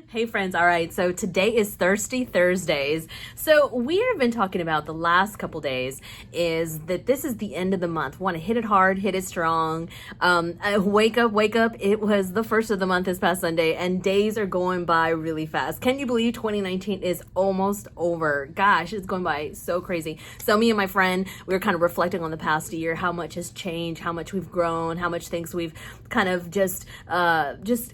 Hey friends, all right, so today is Thirsty Thursdays. So we have been talking about the last couple days is that this is the end of the month. Want to hit it hard, hit it strong. Wake up. It was the first of the month this past Sunday and days are going by really fast. Can you believe 2019 is almost over? Gosh, it's going by so crazy. So me and my friend, we were kind of reflecting on the past year, how much has changed, how much we've grown, how much things we've kind of just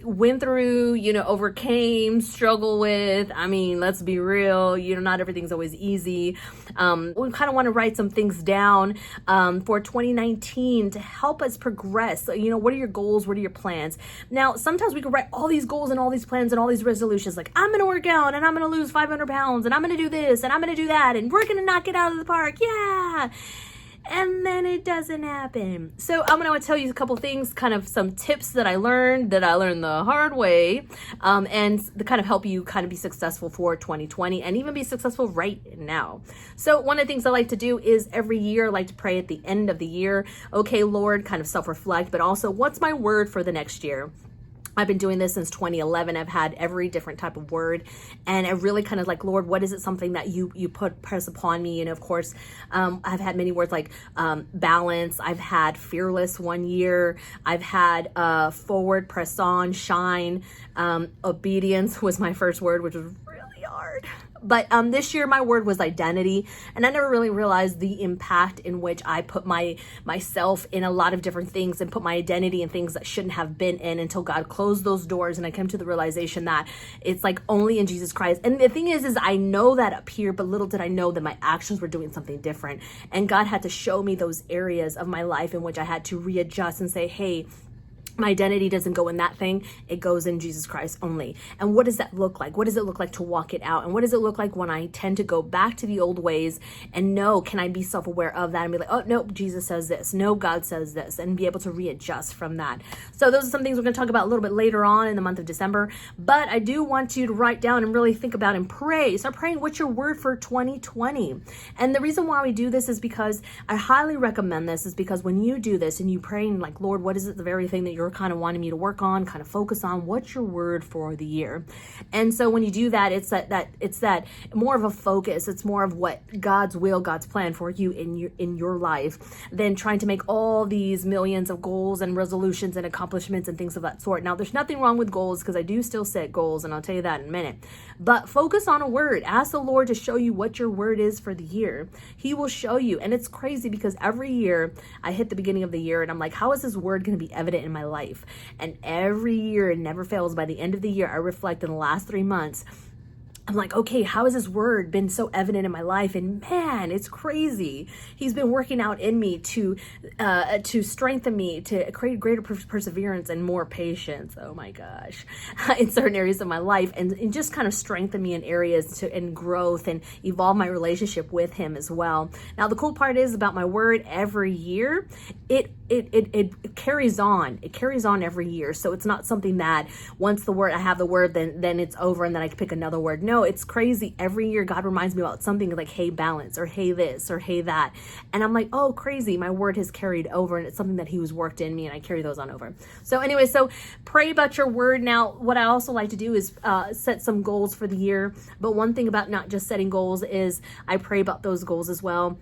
went through, overcame, struggle with. I mean, let's be real, not everything's always easy. We kind of want to write some things down for 2019 to help us progress. So, what are your goals? What are your plans? Now, sometimes we can write all these goals and all these plans and all these resolutions, like I'm going to work out and I'm going to lose 500 pounds and I'm going to do this and I'm going to do that and we're going to knock it out of the park. Yeah. And then it doesn't happen. So I'm going to tell you a couple things, kind of some tips that I learned the hard way, and to kind of help you kind of be successful for 2020 and even be successful right now. So one of the things I like to do is every year I like to pray at the end of the year. Okay, Lord, kind of self-reflect, but also what's my word for the next year? I've been doing this since 2011. I've had every different type of word, and I really kind of like, Lord, what is it, something that you press upon me? Of course, I've had many words like balance. I've had fearless one year. I've had forward, press on, shine. Obedience was my first word, which was really hard. But this year my word was identity, and I never really realized the impact in which I put myself in a lot of different things and put my identity in things that shouldn't have been in until God closed those doors, and I came to the realization that it's like only in Jesus Christ. And the thing is I know that up here, but little did I know that my actions were doing something different, and God had to show me those areas of my life in which I had to readjust and say, hey, my identity doesn't go in that thing. It goes in Jesus Christ only. And what does that look like? What does it look like to walk it out? And what does it look like when I tend to go back to the old ways and know, can I be self-aware of that and be like, oh, no, Jesus says this. No, God says this, and be able to readjust from that. So those are some things we're going to talk about a little bit later on in the month of December. But I do want you to write down and really think about and pray. Start praying, what's your word for 2020? And the reason why we do this is because I highly recommend this, is because when you do this and you pray and like, Lord, what is it, the very thing that you're kind of wanting me to work on, kind of focus on, what's your word for the year? And so when you do that, it's that more of a focus. It's more of what God's will, God's plan for you in your life, than trying to make all these millions of goals and resolutions and accomplishments and things of that sort. Now, there's nothing wrong with goals, because I do still set goals, and I'll tell you that in a minute. But focus on a word. Ask the Lord to show you what your word is for the year. He will show you. And it's crazy because every year I hit the beginning of the year and I'm like, how is this word going to be evident in my life? And every year, it never fails. By the end of the year, I reflect in the last 3 months. I'm like, okay, how has this word been so evident in my life? And man, it's crazy. He's been working out in me to strengthen me, to create greater perseverance and more patience. Oh my gosh, in certain areas of my life, and just kind of strengthen me in areas in growth and evolve my relationship with him as well. Now, the cool part is about my word every year, it carries on. It carries on every year. So it's not something that once I have the word, then it's over and then I can pick another word. No, it's crazy. Every year God reminds me about something like, hey, balance, or hey, this, or hey, that. And I'm like, oh, crazy. My word has carried over, and it's something that he was worked in me, and I carry those on over. So anyway, so pray about your word. Now, what I also like to do is set some goals for the year. But one thing about not just setting goals is I pray about those goals as well.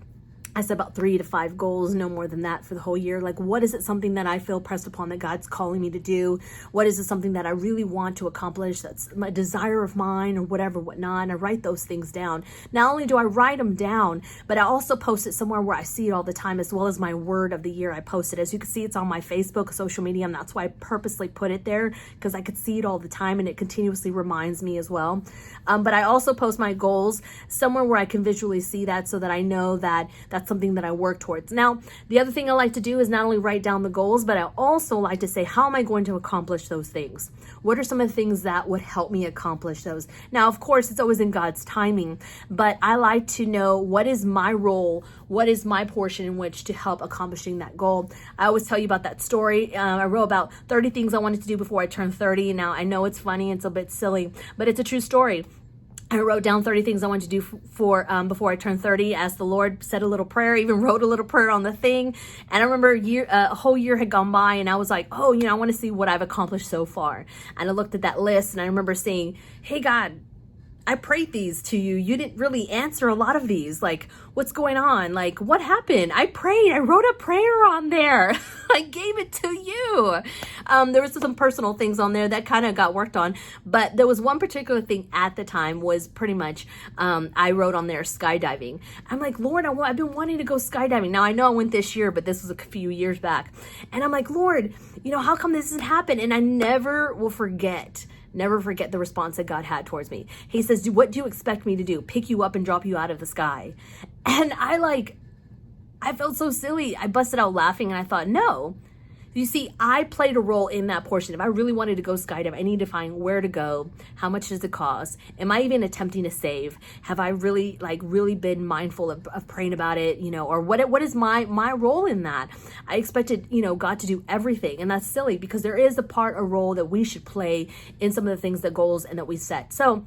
I said about 3 to 5 goals, no more than that for the whole year. Like, what is it, something that I feel pressed upon that God's calling me to do? What is it, something that I really want to accomplish? That's my desire of mine or whatever, whatnot. And I write those things down. Not only do I write them down, but I also post it somewhere where I see it all the time, as well as my word of the year. I post it. As you can see, it's on my Facebook, social media, and that's why I purposely put it there, because I could see it all the time and it continuously reminds me as well. But I also post my goals somewhere where I can visually see that, so that I know that that's something that I work towards. Now, the other thing I like to do is not only write down the goals, but I also like to say, how am I going to accomplish those things? What are some of the things that would help me accomplish those? Now, of course, it's always in God's timing, but I like to know, what is my role? What is my portion in which to help accomplishing that goal? I always tell you about that story. I wrote about 30 things I wanted to do before I turned 30. Now, I know it's funny, it's a bit silly, but it's a true story. I wrote down 30 things I wanted to do for before I turned 30. Asked the Lord, said a little prayer, even wrote a little prayer on the thing. And I remember a whole year had gone by, and I was like, oh, I want to see what I've accomplished so far. And I looked at that list, and I remember saying, hey, God, I prayed these to you. You didn't really answer a lot of these. Like, what's going on? Like, what happened? I prayed. I wrote a prayer on there. I gave it to you. There was some personal things on there that kind of got worked on. But there was one particular thing at the time was pretty much, I wrote on there skydiving. I'm like, Lord, I've been wanting to go skydiving. Now, I know I went this year, but this was a few years back. And I'm like, Lord, how come this hasn't happened? And I never will forget the response that God had towards me. He says, what do you expect me to do? Pick you up and drop you out of the sky? And I felt so silly. I busted out laughing, and I thought, no. You see, I played a role in that portion. If I really wanted to go skydive, I need to find where to go. How much does it cost? Am I even attempting to save? Have I really been mindful of praying about it? Or what is my role in that? I expected, God to do everything. And that's silly, because there is a role that we should play in some of the things, the goals, and that we set. So,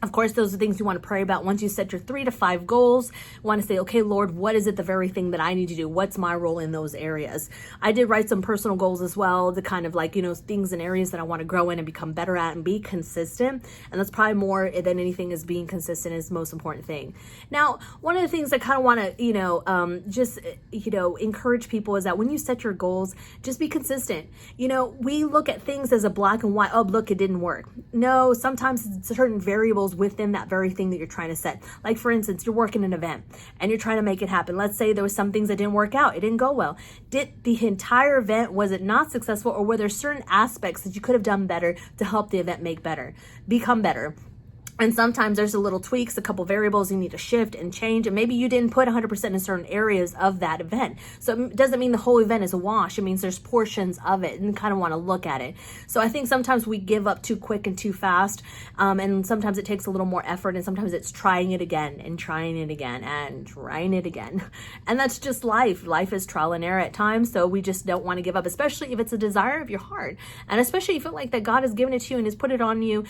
of course, those are things you want to pray about. Once you set your 3 to 5 goals, you want to say, okay, Lord, what is it the very thing that I need to do? What's my role in those areas? I did write some personal goals as well, the kind of things and areas that I want to grow in and become better at and be consistent. And that's probably more than anything, is being consistent is the most important thing. Now, one of the things I kind of want to, encourage people is that when you set your goals, just be consistent. We look at things as a black and white, oh, look, it didn't work. No, sometimes certain variables within that very thing that you're trying to set. Like, for instance, you're working an event and you're trying to make it happen. Let's say there was some things that didn't work out. It didn't go well. Did the entire event, was it not successful, or were there certain aspects that you could have done better to help the event become better? And sometimes there's a little tweaks, a couple variables you need to shift and change. And maybe you didn't put 100% in certain areas of that event. So it doesn't mean the whole event is a wash. It means there's portions of it, and kind of want to look at it. So I think sometimes we give up too quick and too fast. And sometimes it takes a little more effort, and sometimes it's trying it again and trying it again and trying it again. And that's just life. Life is trial and error at times. So we just don't want to give up, especially if it's a desire of your heart. And especially if you feel like that God has given it to you and has put it on you,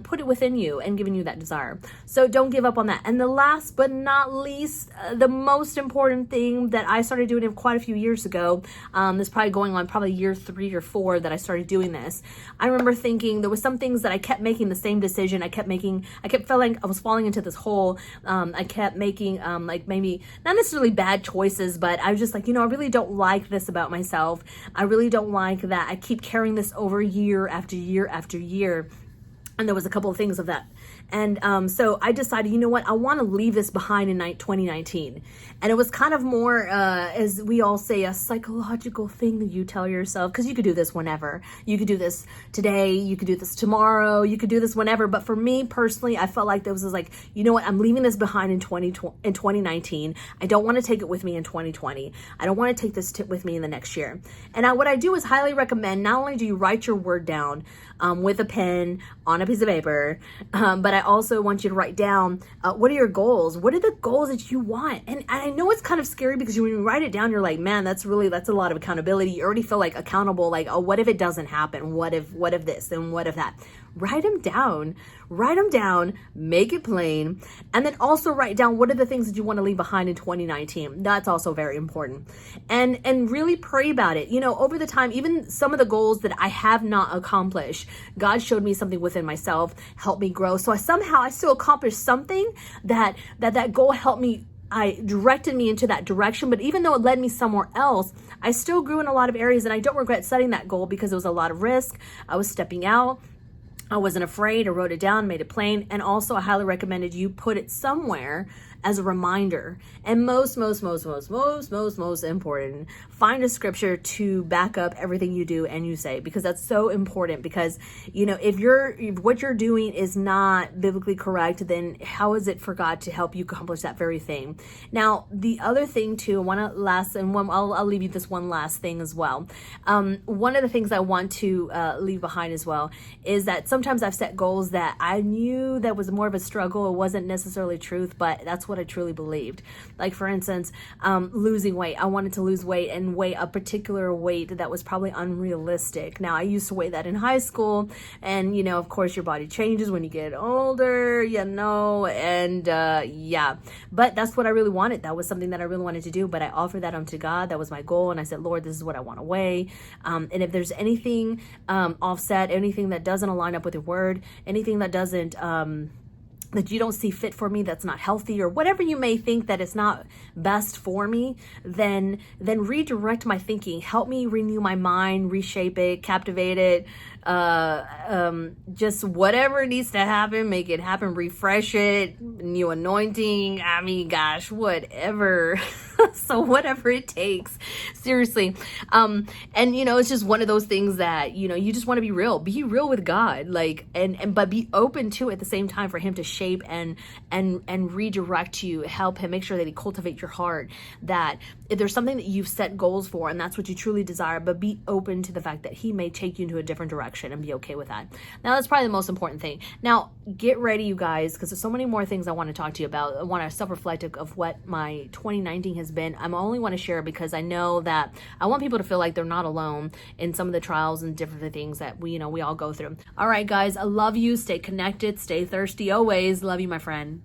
put it within you and given you that desire. So don't give up on that. And the last but not least, the most important thing that I started doing quite a few years ago, this is probably going on probably year 3 or 4 that I started doing this. I remember thinking there was some things that I kept making the same decision. I kept feeling I was falling into this hole. I kept making maybe not necessarily bad choices, but I was just like, I really don't like this about myself. I really don't like that I keep carrying this over year after year after year. And there was a couple of things of that. And so I decided, I want to leave this behind in 2019. And it was kind of more, as we all say, a psychological thing that you tell yourself, because you could do this whenever. You could do this today. You could do this tomorrow. You could do this whenever. But for me personally, I felt like this was like, I'm leaving this behind in 2019. I don't want to take it with me in 2020. I don't want to take this with me in the next year. And what I do is highly recommend, not only do you write your word down with a pen on a piece of paper, but I also want you to write down what are your goals? What are the goals that you want? And I know it's kind of scary, because when you write it down, you're like, man, that's a lot of accountability. You already feel like accountable, like, oh, what if it doesn't happen? What if this and what if that? Write them down, make it plain, and then also write down what are the things that you want to leave behind in 2019. That's also very important. And really pray about it. Over the time, even some of the goals that I have not accomplished, God showed me something within myself, helped me grow. So I still accomplished something that goal helped me. I directed me into that direction, but even though it led me somewhere else, I still grew in a lot of areas, and I don't regret setting that goal, because it was a lot of risk. I was stepping out. I wasn't afraid. I wrote it down, made it plain. And also I highly recommended you put it somewhere as a reminder. And most important, find a scripture to back up everything you do and you say, because that's so important. Because, if what you're doing is not biblically correct, then how is it for God to help you accomplish that very thing? Now, the other thing too, I'll leave you this one last thing as well. One of the things I want to leave behind as well is that sometimes I've set goals that I knew that was more of a struggle. It wasn't necessarily truth, but that's what what I truly believed. Like, for instance, losing weight. I wanted to lose weight and weigh a particular weight that was probably unrealistic. Now, I used to weigh that in high school, and, you know, of course, your body changes when you get older, you know, and yeah. But that's what I really wanted. That was something that I really wanted to do, but I offered that unto God. That was my goal, and I said, Lord, this is what I want to weigh. And if there's anything offset, anything that doesn't align up with your word, anything that doesn't that you don't see fit for me, that's not healthy, or whatever you may think that is not best for me, then redirect my thinking. Help me renew my mind, reshape it, captivate it, just whatever needs to happen, make it happen, refresh it, new anointing. I mean, gosh, whatever. So whatever it takes, seriously. And you know, it's just one of those things that, you know, you just want to be real with God, like, but be open to at the same time for him to shape and redirect you, help him, make sure that he cultivate your heart, that if there's something that you've set goals for and that's what you truly desire, but be open to the fact that he may take you into a different direction, and be okay with that. Now, that's probably the most important thing. Now, get ready, you guys, because there's so many more things I want to talk to you about. I want to self-reflect of what my 2019 has been. I only want to share because I know that I want people to feel like they're not alone in some of the trials and different things that we all go through. All right, guys, I love you. Stay connected, stay thirsty always. Love you, my friend.